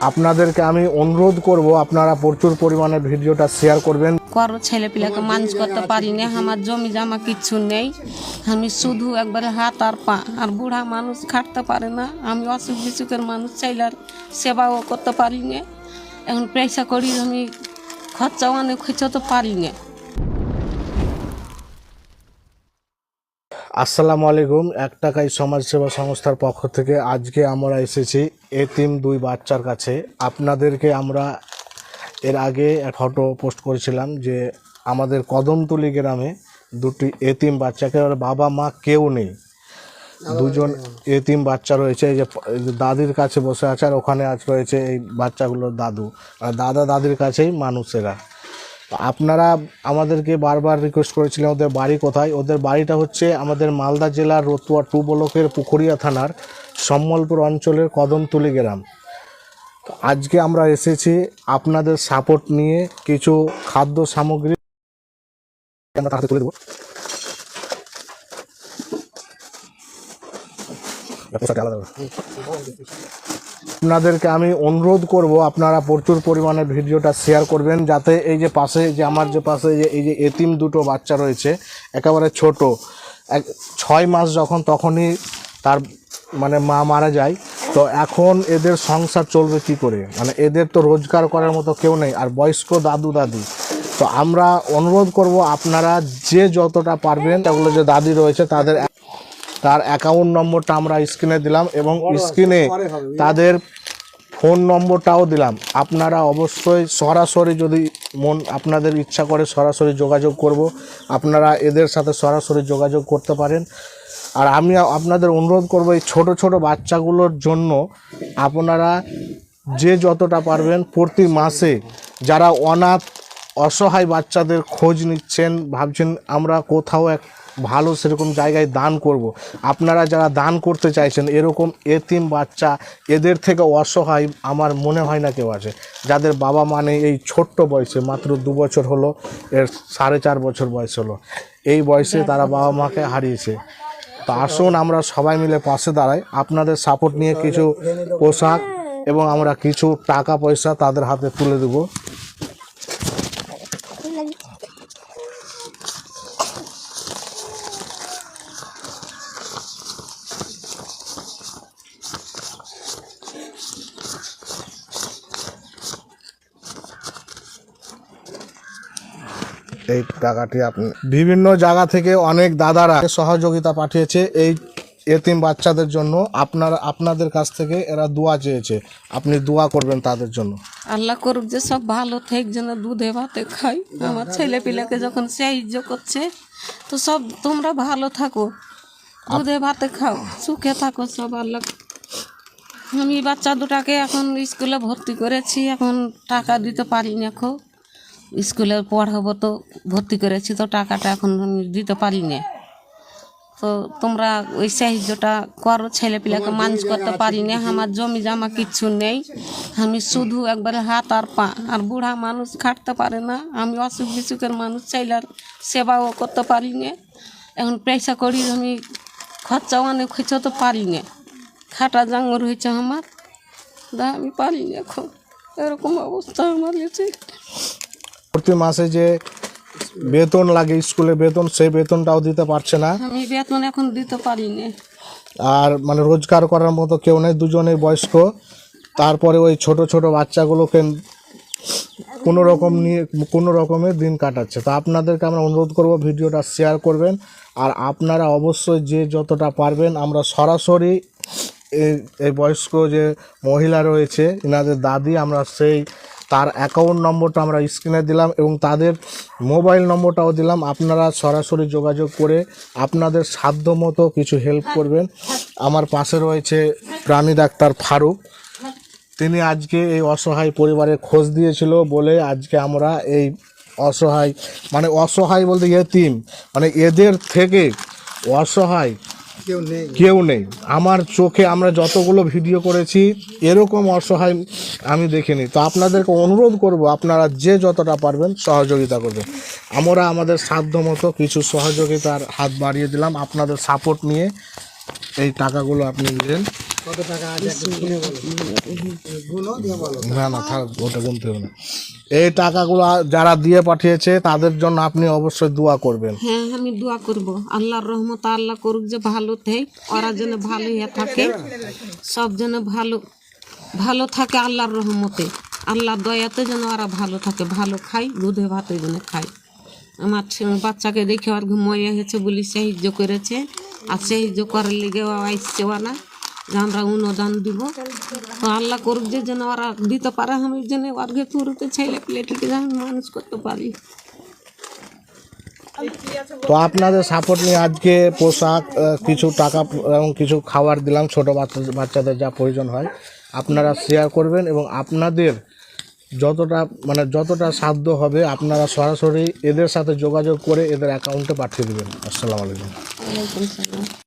আপনাদেরকে আমি অনুরোধ করব আপনারা প্রচুর পরিমাণে ভিডিওটা শেয়ার করবেন। কারো ছেলে পিলাকে মানুষ করতে পারি না, আমার জমি জমা কিচ্ছু নেই, আমি শুধু একবারে হাত আর পা, আর বুড়া মানুষ খাটতে পারে না, আমি অসুখ বিসুখের মানুষ, চাইলার সেবাও করতে পারি না, এখন পয়সা করি আমি খরচাও অনেক খরচাতে পারি না। আসসালামু আলাইকুম। এক টাকাই সমাজসেবা সংস্থার পক্ষ থেকে আজকে আমরা এসেছি এতিম দুই বাচ্চার কাছে। আপনাদেরকে আমরা এর আগে ফটো পোস্ট করেছিলাম যে আমাদের কদমতলী গ্রামে দুটি এতিম বাচ্চাকে, বাবা মা কেউ নেই, দুজন এতিম বাচ্চা রয়েছে। এই যে দাদির কাছে বসে আছে, আর ওখানে আজ রয়েছে এই বাচ্চাগুলোর দাদু, আর দাদা দাদির কাছেই মানুষেরা। আপনারা আমাদেরকে বারবার রিকোয়েস্ট করেছিলেন ওদের বাড়ি কোথায়। ওদের বাড়িটা হচ্ছে আমাদের মালদা জেলার রতুয়া 2 ব্লকের পুকুরিয়া থানার সম্বলপুর অঞ্চলের কদমতলী গ্রাম। তো আজকে আমরা এসেছি আপনাদের সাপোর্ট নিয়ে, কিছু খাদ্য সামগ্রী আমরা তাড়াতাড়ি তুলে দেবো। আপনাদেরকে আমি অনুরোধ করব আপনারা প্রচুর পরিমাণে ভিডিওটা শেয়ার করবেন, যাতে এই যে পাশে যে আমার যে পাশে যে এই যে এতিম দুটো বাচ্চা রয়েছে, একেবারে ছোট, 6 মাস যখন তখনই তার মানে মা মারা যায়। তো এখন এদের সংসার চলবে কি করে, মানে এদের তো রোজগার করার মতো কেউ নেই, আর বয়স্ক দাদু দাদি। তো আমরা অনুরোধ করব আপনারা যে যতটা পারবেন, এগুলো যে দাদি রয়েছে তার অ্যাকাউন্ট নম্বরটা আমরা স্ক্রিনে দিলাম, এবং স্ক্রিনে তাদের ফোন নম্বরটাও দিলাম। আপনারা অবশ্যই সরাসরি যদি আপনাদের ইচ্ছা করে সরাসরি যোগাযোগ করব, আপনারা এদের সাথে সরাসরি যোগাযোগ করতে পারেন। আর আমি আপনাদের অনুরোধ করব এই ছোট ছোট বাচ্চাগুলোর জন্য আপনারা যে যতটা পারবেন প্রতি মাসে, যারা অনাথ অসহায় বাচ্চাদের খোঁজ নিচ্ছেন, ভাবছেন আমরা কোথাও এক ভালো সেরকম জায়গায় দান করব, আপনারা যারা দান করতে চাইছেন এরকম এতিম বাচ্চা, এদের থেকে অসহায় আমার মনে হয় না কেউ আছে, যাদের বাবা মা নেই। এই ছোট্ট বয়সে মাত্র 2 বছর হলো, এর 4.5 বছর বয়স হলো, এই বয়সে তারা বাবা মাকে হারিয়েছে। তো আসুন আমরা সবাই মিলে পাশে দাঁড়াই, আপনাদের সাপোর্ট নিয়ে কিছু পোশাক এবং আমরা কিছু টাকা পয়সা তাদের হাতে তুলে দেবো। এই টাকাটি আপনি বিভিন্ন জায়গা থেকে অনেক দাদারা সহযোগিতা পাঠিয়েছে এই এতিম বাচ্চাদের জন্য। আপনাদের কাছ থেকে এরা দোয়া চেয়েছে, আপনি দোয়া করবেন তাদের জন্য। আল্লাহ করুক যে সব ভালো থেকে যেন দুধে ভাতে খাই, আমার ছেলে পিলাকে যখন সাহায্য করছে, তো সব তোমরা ভালো থাকো, দুধে ভাতে খাও, সুখে থাকো সব। আল্লাহ, আমি বাচ্চা দুটাকে এখন স্কুলে ভর্তি করেছি, এখন টাকা দিতে পারি না, এখন স্কুলে পড়াবো তো ভর্তি করেছি, তো টাকাটা এখন আমি দিতে পারি না। তো তোমরা ওই সাহায্যটা করো, ছেলে পিলাকে মানুষ করতে পারি না, আমার জমি জমা কিচ্ছু নেই, আমি শুধু একবারে হাত আর পা, আর বুড়া মানুষ খাটতে পারে না, আমি অসুখ বিসুখের মানুষ, চাইলার সেবাও করতে পারি না, এখন পয়সা করি আমি খরচাও অনেক খরচাতে পারি না, খাটা জাঙ্গর হয়েছে আমার, আমি পারি না, এখন এরকম অবস্থা আমার গেছে। প্রতি মাসে যে বেতন লাগে স্কুলে বেতন, সেই বেতনটাও দিতে পারছে না, আমি বেতন এখন দিতে পারি না, আর মানে রোজগার করার মতো কেউ নেই, দুজনেই বয়স্ক। তারপরে ওই ছোট ছোট বাচ্চাগুলোকে কোনো রকমের দিন কাটাচ্ছে। তো আপনাদেরকে আমরা অনুরোধ করব ভিডিওটা শেয়ার করবেন, আর আপনারা অবশ্যই যে যতটা পারবেন, আমরা সরাসরি এই বয়স্ক যে মহিলা রয়েছে এনাদের দাদি, আমরা তার অ্যাকাউন্ট নম্বরটা আমরা স্ক্রিনে দিলাম, এবং তাদের মোবাইল নম্বরটাও দিলাম। আপনারা সরাসরি যোগাযোগ করে আপনাদের সাধ্য মতো কিছু হেল্প করবেন। আমার পাশে রয়েছে প্রাণী ডাক্তার ফারুক, তিনি আজকে এই অসহায় পরিবারের খোঁজ দিয়েছিল বলে আজকে আমরা এই অসহায় বলতে এতিম, মানে এদের থেকে অসহায় কেউ নেই। আমার চোখে আমরা যতগুলো ভিডিও করেছি এরকম অসহায় আমি দেখিনি। তো আপনাদেরকে অনুরোধ করব আপনারা যে যতটা পারবেন সহযোগিতা করবেন। আমরা আমাদের সাধ্য মতো কিছু সহযোগিতার হাত বাড়িয়ে দিলাম, আপনাদের সাপোর্ট নিয়ে এই টাকাগুলো আপনি দিলেন। না না থাক, ওটা গুনতে হবে না। এই টাকাগুলো যারা দিয়ে পাঠিয়েছে তাদের জন্য আপনি অবশ্যই দোয়া করবেন। হ্যাঁ আমি দোয়া করব, আল্লাহর রহমত আল্লাহ করুক যে ভালো থাকে, ওরা যেন ভালো হয়ে থাকে, সব যেন ভালো ভালো থাকে আল্লাহর রহমতে, আল্লাহর দয়াতে যেন ওরা ভালো থাকে, ভালো খাই, দুধে ভাতে যেন খাই। আমার বাচ্চাকে দেখে আর ঘুমিয়ে হয়েছে বলে সাহায্য করেছে, আর সাহায্য করার লেগে আসছে না যে আমরা অনুদান দিব। তো আল্লাহ করুক যে যেন ওরা দিতে পারে, আমি যেন ওরকে তুরতে ছেলে পেলেটিকে যেন মানুষ করতে পারি। তো আপনাদের সাপোর্ট নিয়ে আজকে পোশাক, কিছু টাকা এবং কিছু খাবার দিলাম, ছোট বাচ্চাদের যা প্রয়োজন হয় আপনারা শেয়ার করবেন, এবং আপনাদের যতটা সাধ্য হবে আপনারা সরাসরি এদের সাথে যোগাযোগ করে এদের অ্যাকাউন্টে পাঠিয়ে দেবেন। আসসালামু আলাইকুম। ওয়ালাইকুম সালাম।